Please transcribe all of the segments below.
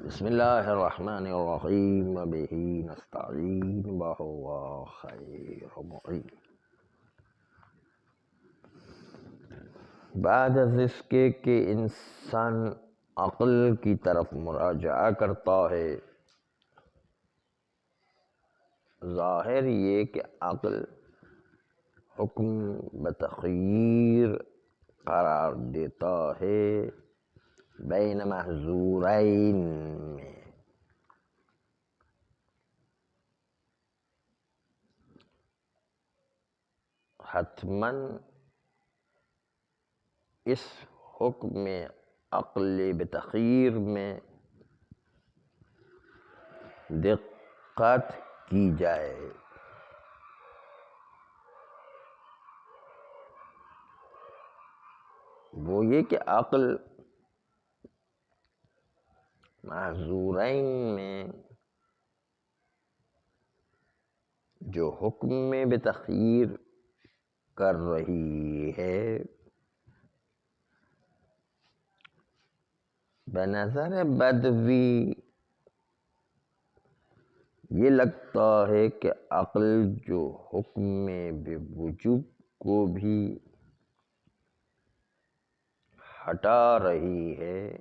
بسم اللہ الرحمن الرحیم وبہ نستعین وہو خیر معین۔ بعد از اس کے کہ انسان عقل کی طرف مراجعہ کرتا ہے، ظاہر یہ کہ عقل حکم بتخییر قرار دیتا ہے بین محظورین میں۔ حتماً اس حکم عقل بتخییر میں دقت کی جائے۔ وہ یہ کہ عقل محظورین میں جو حکم بتخییر کر رہی ہے، بنظر بدوی یہ لگتا ہے کہ عقل جو حکم بوجوب کو بھی ہٹا رہی ہے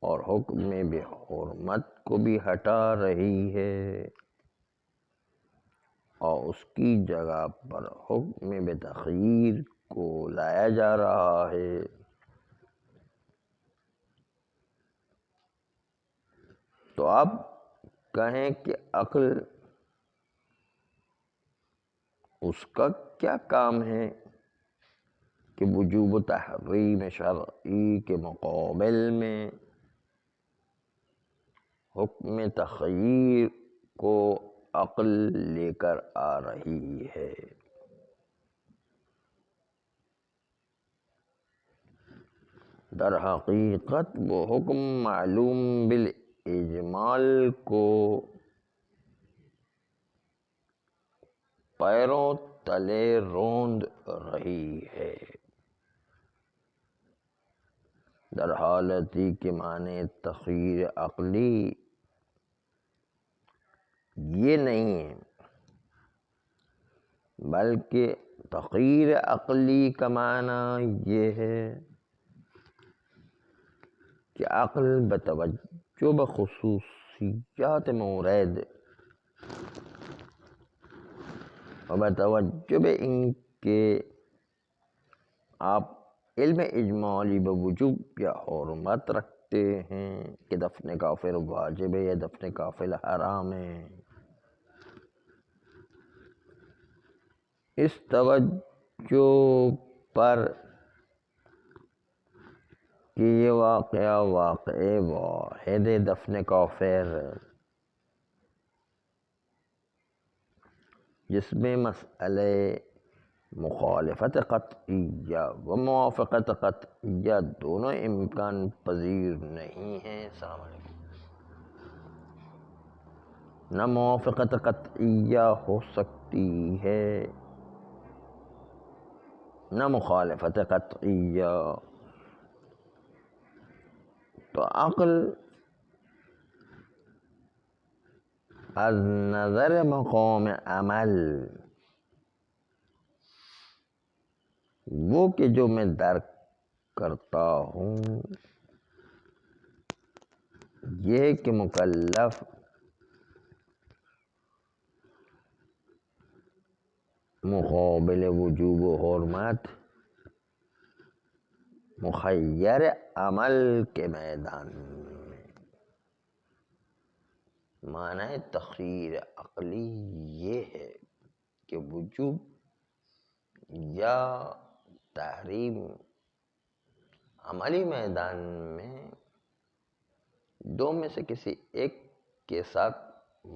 اور حکم بحرمت کو بھی ہٹا رہی ہے، اور اس کی جگہ پر حکم بتخییر کو لایا جا رہا ہے، تو اب کہیں کہ عقل اس کا کیا کام ہے کہ وجوب و تحریم شرعی کے مقابل میں حکم تخییر کو عقل لے کر آ رہی ہے۔ در حقیقت وہ حکم معلوم بالاجمال کو پیروں تلے روند رہی ہے، در حالتی کہ معنی تخییر عقلی یہ نہیں ہے، بلکہ تخییر عقلی کا معنی یہ ہے کہ عقل بتوجہ بخصوصیات مورد و بتوجہ ان کے آپ علم اجمالی بوجوب یا حرمت رکھتے ہیں کہ دفن کافر واجب ہے یا دفن کافر حرام ہے، اس توجہ پر کہ یہ واقع واحد دفن کافر جس میں مسئلہ مخالفت قطعیہ و موافقت قطعیہ دونوں امکان پذیر نہیں ہیں۔ السلام علیکم۔ نہ موافقت قطعیہ ہو سکتی ہے نہ مخالفت قطعیہ، تو عقل از نظر مقام عمل وہ کہ جو میں درک کرتا ہوں یہ کہ مکلف مقابل وجوب و حرمت مخیر عمل کے میدان میں، معنی تخییر عقلی یہ ہے کہ وجوب یا تحریم عملی میدان میں دو میں سے کسی ایک کے ساتھ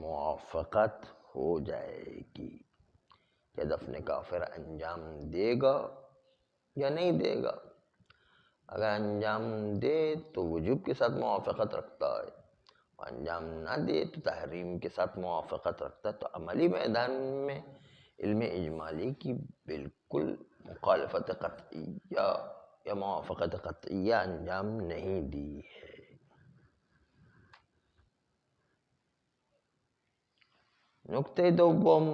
موافقت ہو جائے گی کہ دفن کافر انجام دے گا یا نہیں دے گا۔ اگر انجام دے تو وجوب کے ساتھ موافقت رکھتا ہے، اور انجام نہ دے تو تحریم کے ساتھ موافقت رکھتا ہے، تو عملی میدان میں علم اجمالی کی بالکل مخالفت قطعیہ یا موافقت قطعیہ انجام نہیں دی ہے۔ نکتہ دوم،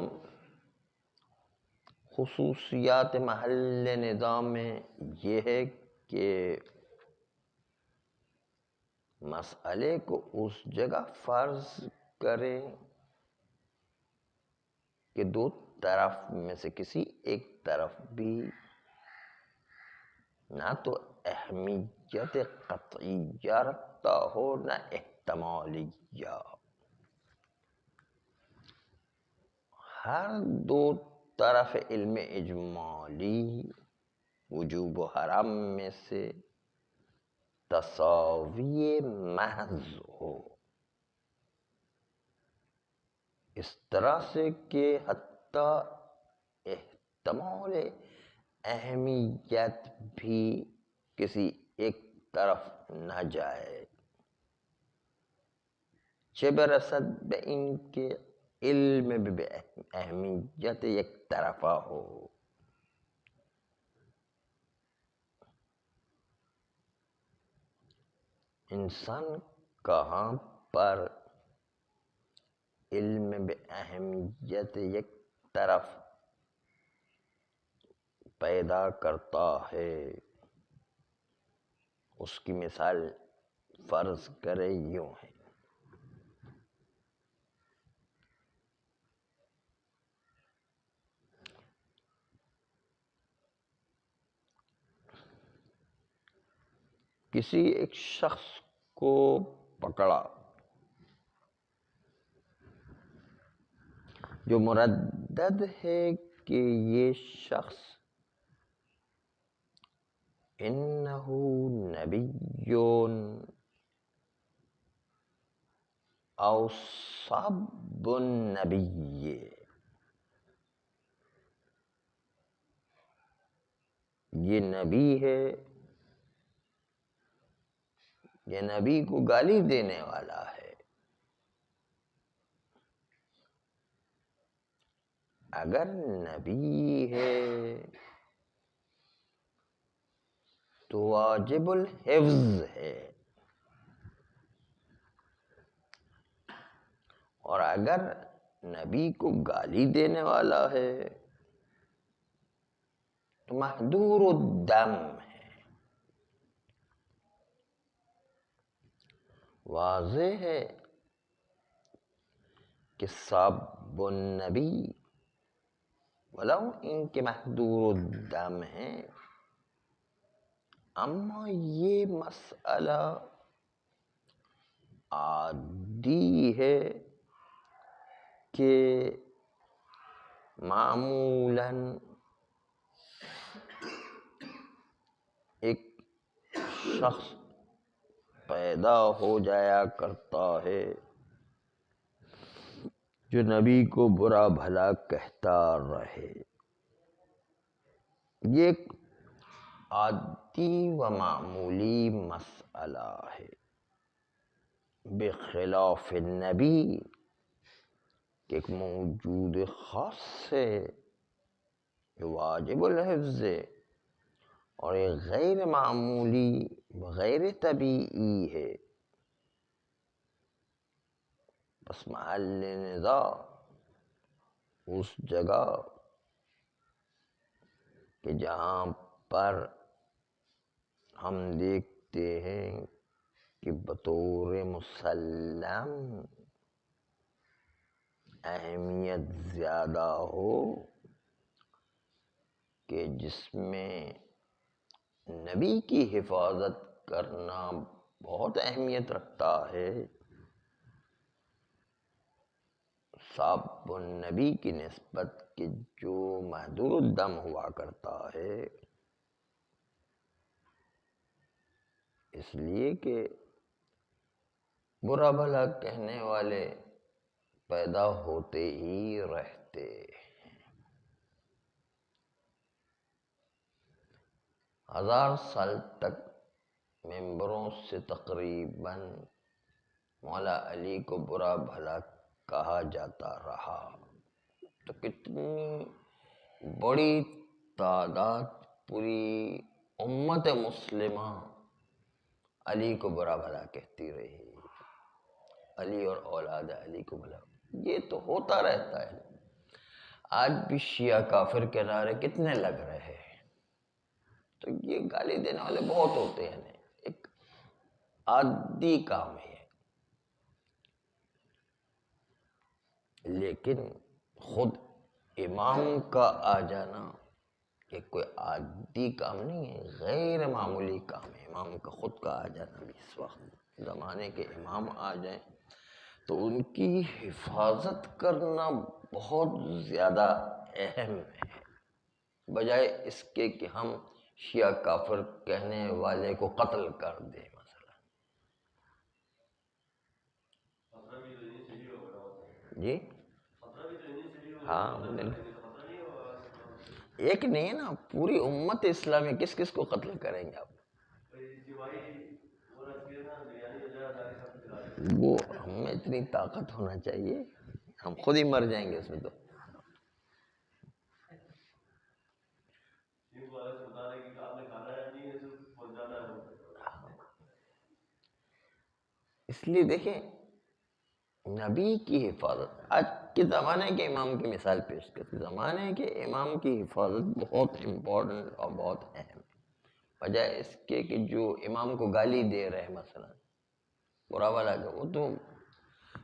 خصوصیات محل نظام میں یہ ہے کہ مسئلے کو اس جگہ فرض کریں کہ دو طرف میں سے کسی ایک طرف بھی نہ تو اہمیت قطعیہ رکھتا ہو نہ احتمالیہ. ہر دو طرف علم اجمالی وجوب و حرام میں سے تساوی محض ہو، اس طرح سے کہ حتیٰ احتمال اہمیت بھی کسی ایک طرف نہ جائے، چہ برسد به این کہ علم بھی اہمیت یک طرفہ ہو. انسان کہاں پر علم بھی اہمیت یک طرف پیدا کرتا ہے، اس کی مثال فرض کرے یوں ہے. کسی ایک شخص کو پکڑا جو مردد ہے کہ یہ شخص انہو نبی او صاب النبی، یہ نبی ہے، یہ نبی کو گالی دینے والا ہے. اگر نبی ہے تو واجب الحفظ ہے، اور اگر نبی کو گالی دینے والا ہے تو محظور الدم ہے. واضح ہے کہ صاب النبی ولو ان کے محظور الدم ہے، اما یہ مسئلہ عادی ہے کہ معمولاً ایک شخص پیدا ہو جایا کرتا ہے جو نبی کو برا بھلا کہتا رہے. یہ ایک عادی و معمولی مسئلہ ہے، بخلاف النبی کہ ایک موجود خاص ہے جو واجب الحفظ ہے، اور ایک غیر معمولی غیر طبیعی ہے. بس محل نزاع اس جگہ کہ جہاں پر ہم دیکھتے ہیں کہ بطور مسلم اہمیت زیادہ ہو، کہ جس میں نبی کی حفاظت کرنا بہت اہمیت رکھتا ہے، صاب النبی کی نسبت کہ جو محظور الدم ہوا کرتا ہے، اس لیے کہ برا بھلا کہنے والے پیدا ہوتے ہی رہتے ہیں. 1000 سال تک ممبروں سے تقریباً مولا علی کو برا بھلا کہا جاتا رہا، تو کتنی بڑی تعداد پوری امت مسلمہ علی کو برا بھلا کہتی رہی، علی اور اولاد علی کو بھلا یہ تو ہوتا رہتا ہے. آج بھی شیعہ کافر کے نعرے کتنے لگ رہے ہیں. تو یہ گالی دینے والے بہت ہوتے ہیں، ایک عادی کام ہے. لیکن خود امام کا آ جانا یہ کوئی عادی کام نہیں ہے، غیر معمولی کام ہے. امام کا خود کا آ جانا بھی، اس وقت زمانے کے امام آ جائیں تو ان کی حفاظت کرنا بہت زیادہ اہم ہے، بجائے اس کے کہ ہم شیعہ کافر کہنے والے کو قتل کر دیں. مثلا جی ہاں، ایک نہیں ہے نا، پوری امت اسلامی کس کس کو قتل کریں گے آپ؟ وہ ہمیں اتنی طاقت ہونا چاہیے، ہم خود ہی مر جائیں گے اس میں. تو اس لیے دیکھیں، نبی کی حفاظت، آج کے زمانے کے امام کی مثال پیش کرتے، زمانے کے امام کی حفاظت بہت امپورٹنٹ اور بہت اہم ہے، بجائے اس کے کہ جو امام کو گالی دے رہے ہیں مثلا برا بھلا، وہ تو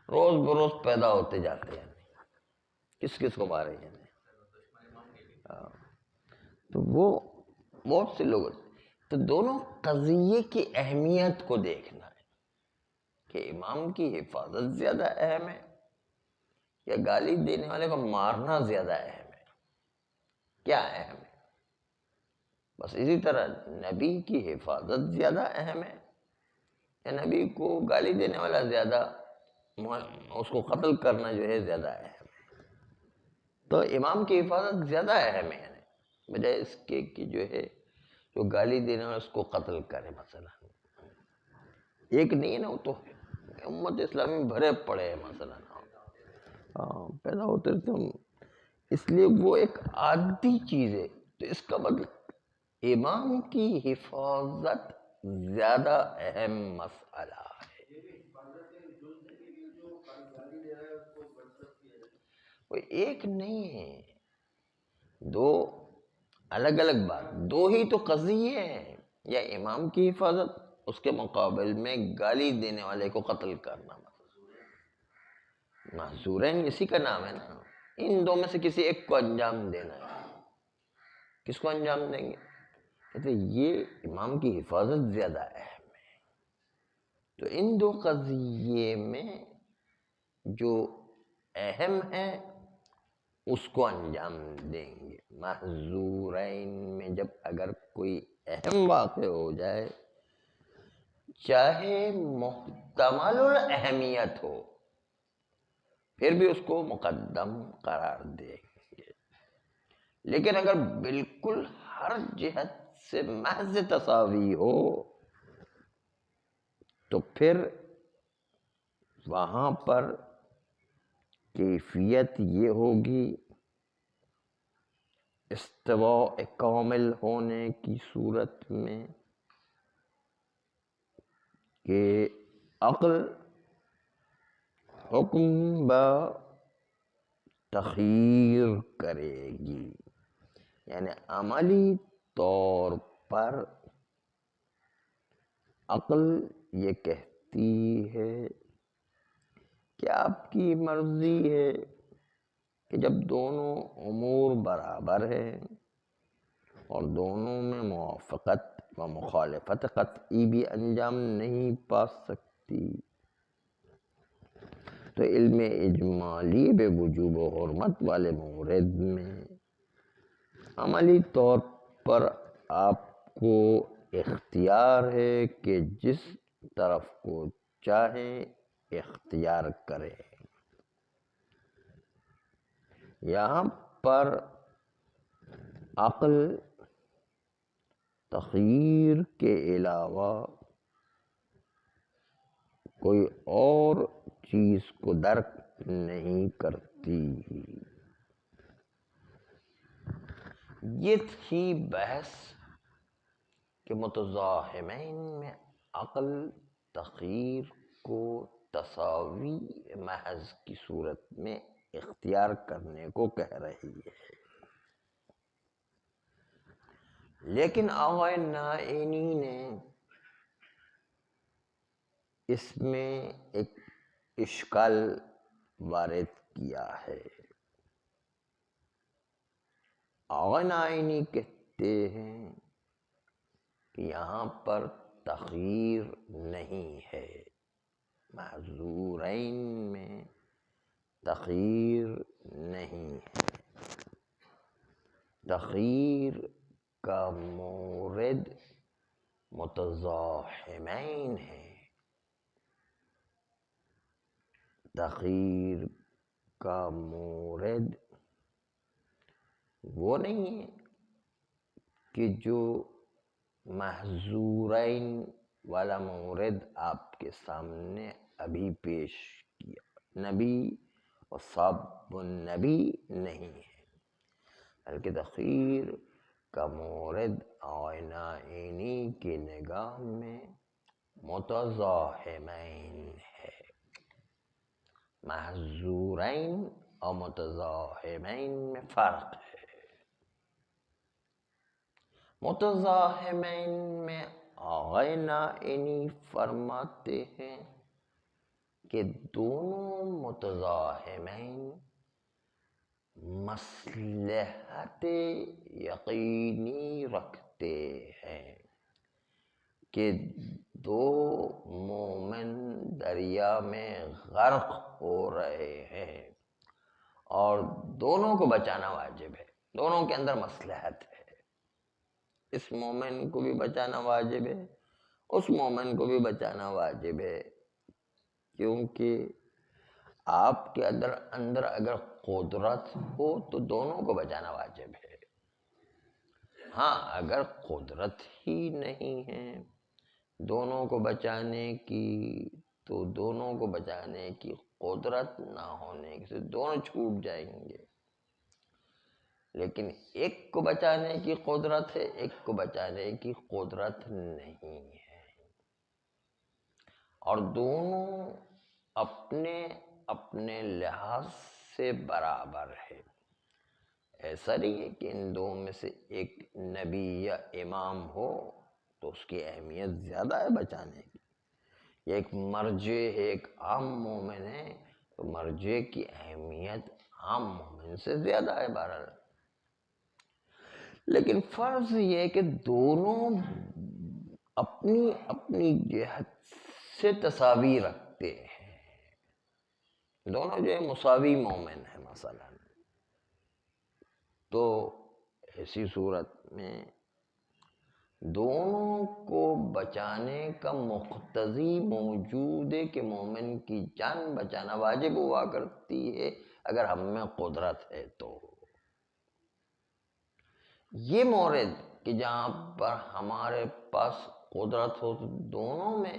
روز بروز پیدا ہوتے جاتے ہیں، کس کس کو مارے ہیں. تو وہ بہت سے لوگ، تو دونوں قضیے کی اہمیت کو دیکھنا ہے کہ امام کی حفاظت زیادہ اہم ہے یا گالی دینے والے کو مارنا زیادہ اہم ہے. کیا اہم ہے؟ بس اسی طرح نبی کی حفاظت زیادہ اہم ہے یا نبی کو گالی دینے والا زیادہ، اس کو قتل کرنا جو ہے زیادہ اہم ہے. تو امام کی حفاظت زیادہ اہم ہے، بجائے اس کے کہ جو ہے جو گالی دینے والا اس کو قتل کرے. مثلا ایک نہیں ہے نا، وہ تو امت اسلامی بھرے پڑے ہیں مثلا، پیدا ہوتے رہتے ہم. اس لیے وہ ایک عادی چیز ہے. تو اس کا مطلب امام کی حفاظت زیادہ اہم مسئلہ ہے. وہ ایک نہیں ہے، دو الگ الگ بات، دو ہی تو قضیے ہیں. یا امام کی حفاظت، اس کے مقابل میں گالی دینے والے کو قتل کرنا. محظورین اسی کا نام ہے نا. ان دو میں سے کسی ایک کو انجام دینا ہے. کس کو انجام دیں گے؟ کہتے یہ امام کی حفاظت زیادہ اہم ہے. تو ان دو قضیے میں جو اہم ہے اس کو انجام دیں گے. محظورین میں جب اگر کوئی اہم واقع ہو جائے، چاہے محتمل الاہمیت ہو، پھر بھی اس کو مقدم قرار دیں گے. لیکن اگر بالکل ہر جہت سے محض تساوی ہو تو پھر وہاں پر کیفیت یہ ہوگی، استواء کامل ہونے کی صورت میں، کہ عقل حکم با تخیر کرے گی. یعنی عملی طور پر عقل یہ کہتی ہے کہ آپ کی مرضی ہے کہ جب دونوں امور برابر ہیں اور دونوں میں موافقت و مخالفت قطعی بھی انجام نہیں پا سکتی، تو علم اجمالی بے وجوب و حرمت والے مورد میں عملی طور پر آپ کو اختیار ہے کہ جس طرف کو چاہیں اختیار کریں. یہاں پر عقل تخییر کے علاوہ کوئی اور چیز کو درک نہیں کرتی. یہ تھی بحث کہ متزاحمین میں عقل تخییر کو تساوی محض کی صورت میں اختیار کرنے کو کہہ رہی ہے. لیکن آقا نائینی نے اس میں ایک اشکال وارد کیا ہے. آقا نائینی کہتے ہیں کہ یہاں پر تخییر نہیں ہے، محظورین میں تخییر نہیں ہے. تخییر کا مورد متزاحمین ہے. تخییر کا مورد وہ نہیں ہے کہ جو محظورین والا مورد آپ کے سامنے ابھی پیش کیا، نبی و صحاب النبی نہیں ہے، بلکہ تخییر کا مورد نائینی کی نگاہ میں متزاحمین ہے. محظورین اور متزاحمین میں فرق ہے. متزاحمین میں آقا نائینی فرماتے ہیں کہ دونوں متزاحمین مصلحت یقینی رکھتے ہیں کہ دو مومن دریا میں غرق ہو رہے ہیں اور دونوں کو بچانا واجب ہے. دونوں کے اندر مصلحت ہے. اس مومن کو بھی بچانا واجب ہے، اس مومن کو بھی بچانا واجب ہے، کیونکہ آپ کے اندر اگر قدرت ہو تو دونوں کو بچانا واجب ہے. ہاں اگر قدرت ہی نہیں ہے دونوں کو بچانے کی، تو دونوں کو بچانے کی قدرت نہ ہونے سے دونوں چھوٹ جائیں گے. لیکن ایک کو بچانے کی قدرت ہے، ایک کو بچانے کی قدرت نہیں ہے، اور دونوں اپنے اپنے لحاظ سے برابر ہے. ایسا نہیں ہے کہ ان دو میں سے ایک نبی یا امام ہو تو اس کی اہمیت زیادہ ہے بچانے کی، یا ایک مرجع ہے ایک عام مومن ہے تو مرجع کی اہمیت عام مومن سے زیادہ ہے. بہرحال لیکن فرض یہ ہے کہ دونوں اپنی اپنی جہت سے تساوی رکھتے ہیں، دونوں جو ہے مساوی مومن ہیں مثلا، تو ایسی صورت میں دونوں کو بچانے کا مقتضی موجود ہے کہ مومن کی جان بچانا واجب ہوا کرتی ہے اگر ہم میں قدرت ہے تو. یہ مورد کہ جہاں پر ہمارے پاس قدرت ہو تو دونوں میں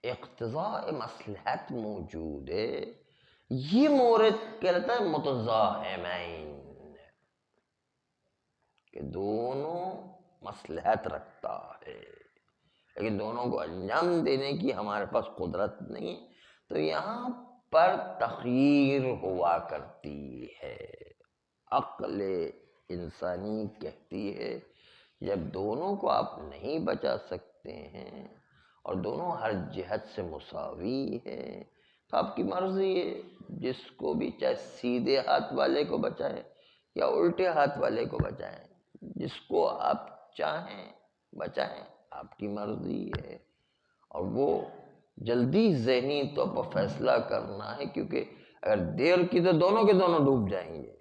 اقتضاء مصلحت موجود ہے، یہ مورد کہتا ہے متزاحمین، کہ دونوں مصلحت رکھتا ہے لیکن دونوں کو انجام دینے کی ہمارے پاس قدرت نہیں، تو یہاں پر تخییر ہوا کرتی ہے. عقل انسانی کہتی ہے جب دونوں کو آپ نہیں بچا سکتے ہیں اور دونوں ہر جہت سے مساوی ہے تو آپ کی مرضی ہے، جس کو بھی چاہے سیدھے ہاتھ والے کو بچائیں یا الٹے ہاتھ والے کو بچائیں، جس کو آپ چاہیں بچائیں، آپ کی مرضی ہے. اور وہ جلدی ذہنی طور پر فیصلہ کرنا ہے، کیونکہ اگر دیر کی تو دونوں کے دونوں ڈوب جائیں گے،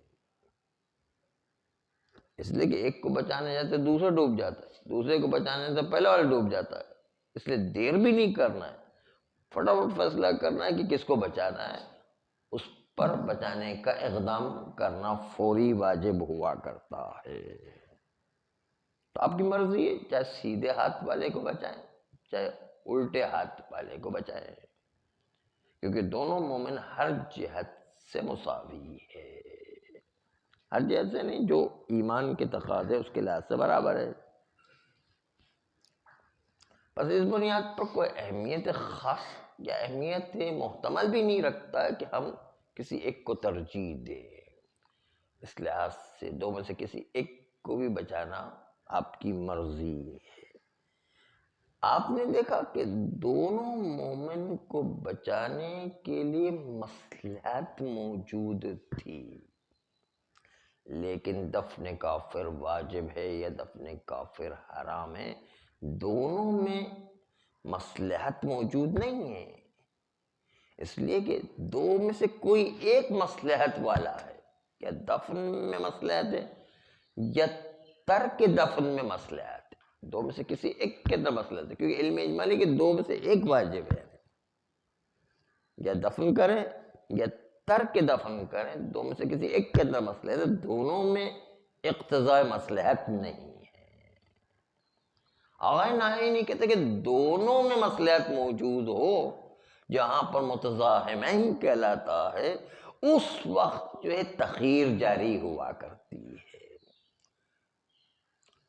اس لیے کہ ایک کو بچانے جاتے دوسرا ڈوب جاتا ہے، دوسرے کو بچانے سے پہلا والا ڈوب جاتا ہے. اس لیے دیر بھی نہیں کرنا ہے، فٹافٹ فیصلہ کرنا ہے کہ کس کو بچانا ہے، اس پر بچانے کا اقدام کرنا فوری واجب ہوا کرتا ہے. تو آپ کی مرضی ہے، چاہے سیدھے ہاتھ والے کو بچائیں چاہے الٹے ہاتھ والے کو بچائیں، کیونکہ دونوں مومن ہر جہت سے مساوی ہے. ہر جہت سے نہیں، جو ایمان کے تقاضے اس کے لحاظ سے برابر ہے. بس اس بنیاد پر کوئی اہمیت خاص یا اہمیت محتمل بھی نہیں رکھتا کہ ہم کسی ایک کو ترجیح دیں. اس لحاظ سے دو میں سے کسی ایک کو بھی بچانا آپ کی مرضی ہے. آپ نے دیکھا کہ دونوں مومن کو بچانے کے لیے مصلحت موجود تھی، لیکن دفن کافر واجب ہے یا دفن کافر حرام ہے، دونوں میں مصلحت موجود نہیں ہے. اس لیے کہ دو میں سے کوئی ایک مصلحت والا ہے. یا دفن میں مصلحت ہے یا ترک دفن میں مصلحت ہے. دو میں سے کسی ایک کے اندر مصلحت ہے، کیونکہ علم اجمالی کہ دو میں سے ایک واجب ہے. یا دفن کریں یا ترک دفن کریں، دو میں سے کسی ایک کے اندر مصلحت ہے. دونوں میں اقتضاء مصلحت نہیں ہے. آغاز نائی نہیں کہتے کہ دونوں میں مصلحت موجود ہو. جہاں پر متضاہمین کہلاتا ہے اس وقت جو ہے تخیر جاری ہوا کرتی ہے.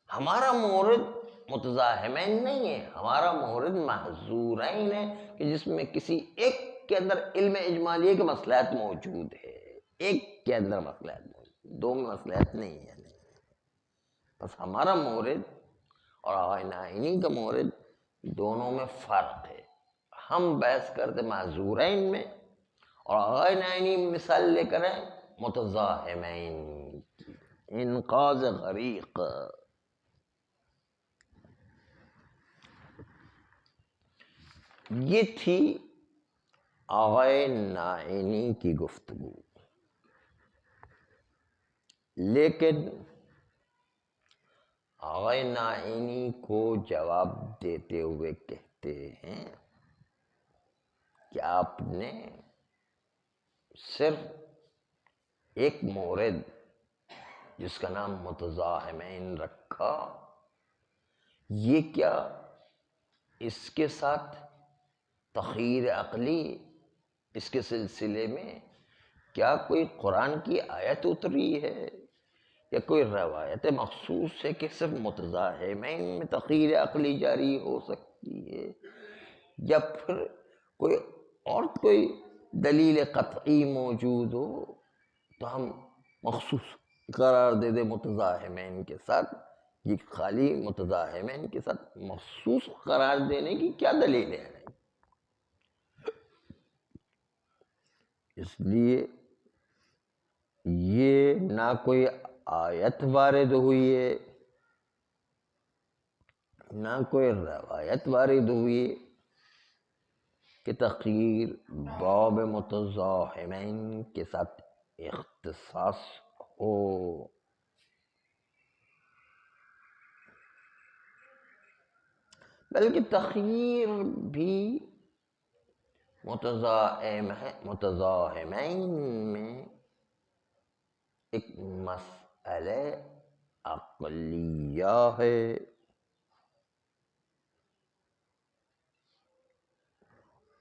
ہمارا مورد متضاہمین نہیں ہے، ہمارا مورد محظورین ہے کہ جس میں کسی ایک کے اندر علم اجمالی کی مصلحت موجود ہے. ایک کے اندر مصلحت موجود، دو میں مصلحت نہیں ہے. بس ہمارا مورد اور آغاز نائینی کا مورد دونوں میں فرق ہے. ہم بحث کرتے معذورین میں اور آغاز نائینی مثال لے کر متضاہمین کی. انقاذ غریق. یہ تھی آغاز نائینی کی گفتگو. لیکن آغاز نائینی کو جواب دیتے ہوئے کہتے ہیں کہ آپ نے صرف ایک مورد جس کا نام متضاہمین رکھا، یہ کیا اس کے ساتھ تخیر عقلی، اس کے سلسلے میں کیا کوئی قرآن کی آیت اتری ہے یا کوئی روایت مخصوص ہے کہ صرف متضاہمین میں تخیر عقلی جاری ہو سکتی ہے، یا پھر کوئی دلیل قطعی موجود ہو تو ہم مخصوص قرار دے دیں متضاہمین کے ساتھ. یہ خالی متضاہمین کے ساتھ مخصوص قرار دینے کی کیا دلیل ہے؟ اس لیے یہ نہ کوئی آیت وارد ہوئی ہے نہ کوئی روایت وارد ہوئی کہ تخیر باب متضاہمین کے ساتھ اختصاص ہو. بلکہ تخیر بھی متضاہمین میں ایک مسئلہ عقلیہ ہے،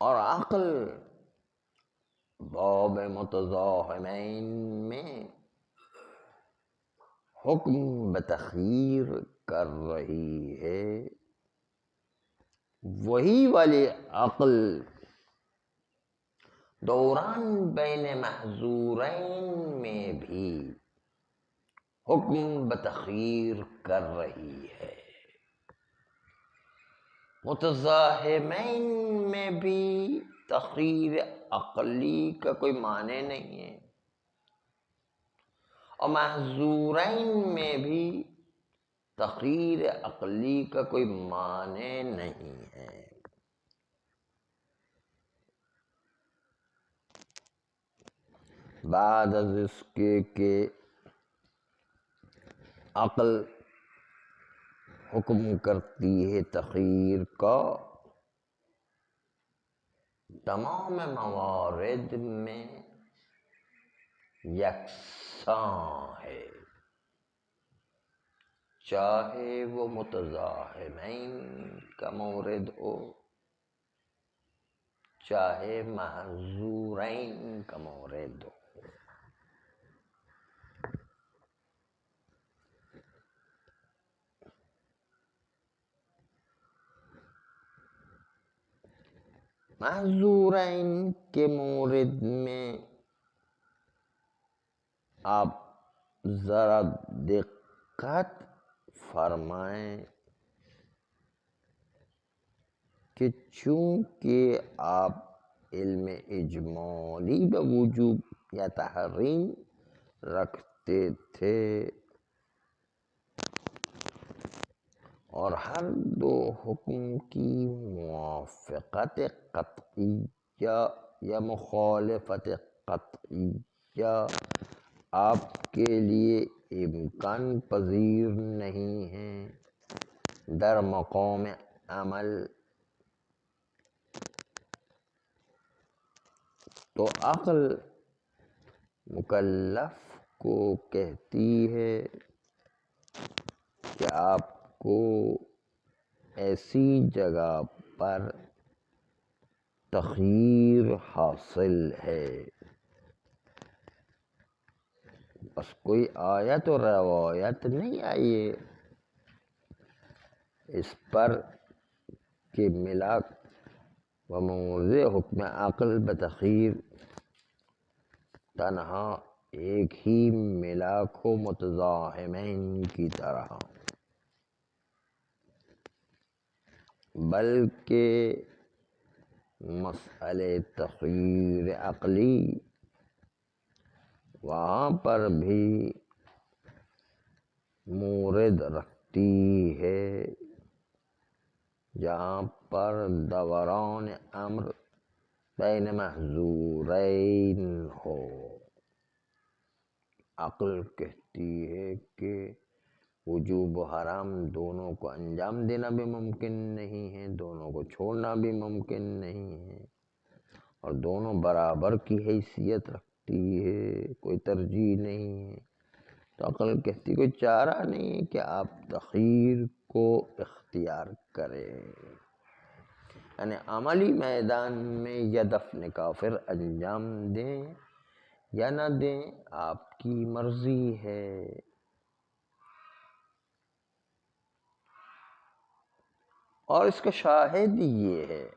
اور عقل باب متضاہمین میں حکم بتخیر کر رہی ہے. وہی والی عقل دوران بین محظورین میں بھی حکم بتخیر کر رہی ہے. متضاہمین میں بھی تخیر عقلی کا کوئی معنی نہیں ہے، اور محظورین میں بھی تخیر عقلی کا کوئی معنی نہیں ہے. بعد از اس کے کہ عقل حکم کرتی ہے تخیر کا، تمام موارد میں یکساں ہے، چاہے وہ متضاہمین کا مورد ہو چاہے محظورین کا مورد ہو. معذورین کے مورد میں آپ ذرا دقت فرمائیں کہ چونکہ آپ علم اجمالی بوجوب یا تحریم رکھتے تھے اور ہر دو حکم کی موافقت قطعیہ یا مخالفت قطعیہ آپ کے لیے امکان پذیر نہیں ہے، در مقام عمل تو عقل مکلف کو کہتی ہے کہ آپ کو ایسی جگہ پر تخییر حاصل ہے، بس کوئی آیت و روایت نہیں آئی ہے اس پر کہ ملاک و موضع حکم عقل بتخییر تنہا ایک ہی ملاک ہو متزاحمین کی طرح، بلکہ مسئلہ تخییر عقلی وہاں پر بھی مورد رکھتی ہے جہاں پر دوران امر بین محظورین ہو۔ عقل کہتی ہے کہ وجوب و حرام دونوں کو انجام دینا بھی ممکن نہیں ہے، دونوں کو چھوڑنا بھی ممکن نہیں ہے، اور دونوں برابر کی حیثیت رکھتی ہے، کوئی ترجیح نہیں ہے۔ تو عقل کہتی کوئی چارہ نہیں ہے کہ آپ تخییر کو اختیار کریں، یعنی عملی میدان میں یا دفن کافر انجام دیں یا نہ دیں آپ کی مرضی ہے۔ اور اس کا شاہد یہ ہے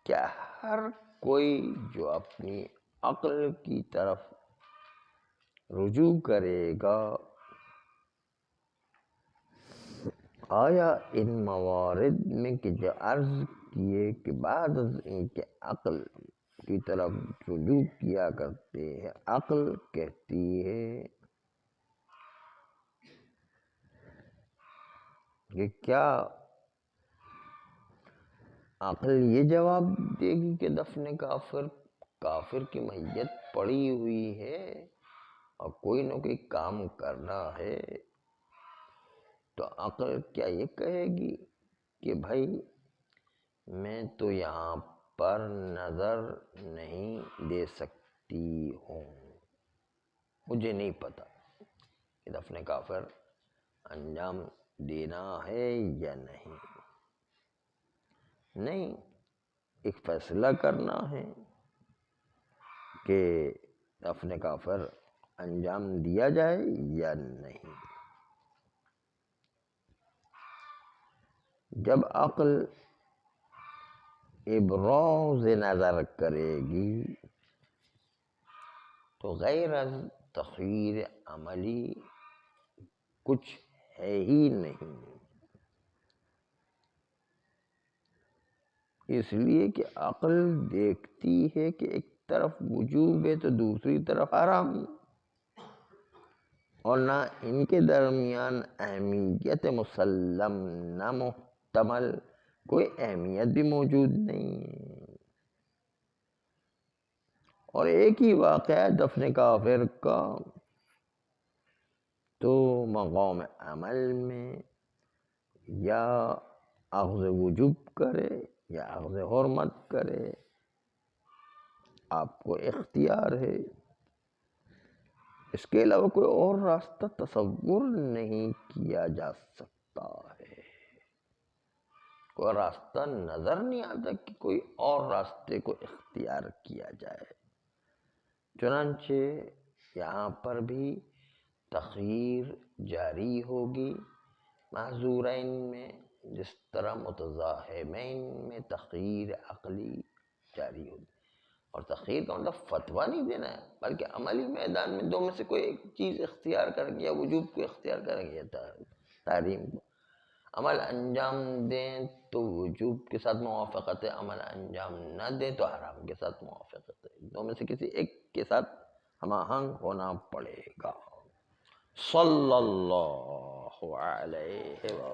کہ ہر کوئی جو اپنی عقل کی طرف رجوع کرے گا، آیا ان موارد میں کہ جو عرض کیے کہ بعد از ان کے عقل کی طرف رجوع کیا کرتے ہیں، عقل کہتی ہے کہ کیا عقل یہ جواب دے گی کہ دفن کافر کی میت پڑی ہوئی ہے اور کوئی نہ کوئی کام کرنا ہے، تو عقل کیا یہ کہے گی کہ بھائی میں تو یہاں پر نظر نہیں دے سکتی ہوں، مجھے نہیں پتا کہ دفن کافر انجام دینا ہے یا نہیں؟ نہیں، ایک فیصلہ کرنا ہے کہ دفن کافر انجام دیا جائے یا نہیں۔ جب عقل ابراز نظر کرے گی تو غیر از تخییر عملی کچھ ہے ہی نہیں، اس لیے کہ عقل دیکھتی ہے کہ ایک طرف وجوب ہے تو دوسری طرف حرام، اور نہ ان کے درمیان اہمیت مسلم نہ محتمل کوئی اہمیت بھی موجود نہیں ہے۔ اور ایک ہی واقعہ دفن کافر کا تو مقام عمل میں یا اخذ وجوب کرے یا اخذ حرمت کرے، آپ کو اختیار ہے، اس کے علاوہ کوئی اور راستہ تصور نہیں کیا جا سکتا ہے، کوئی راستہ نظر نہیں آتا کہ کوئی اور راستے کو اختیار کیا جائے۔ چنانچہ یہاں پر بھی تخییر جاری ہوگی معذورین میں، جس طرح متزاحمین میں تخیر عقلی جاری ہوتی، اور تخیر کا مطلب فتویٰ نہیں دینا ہے، بلکہ عملی میدان میں دو میں سے کوئی ایک چیز اختیار کریں گے، یا وجوب کو اختیار کریں گے یا تحریم کو۔ عمل انجام دیں تو وجوب کے ساتھ موافقت ہے، عمل انجام نہ دیں تو حرام کے ساتھ موافقت ہے، دو میں سے کسی ایک کے ساتھ ہم آہنگ ہونا پڑے گا۔ صلی اللہ علیہ وسلم۔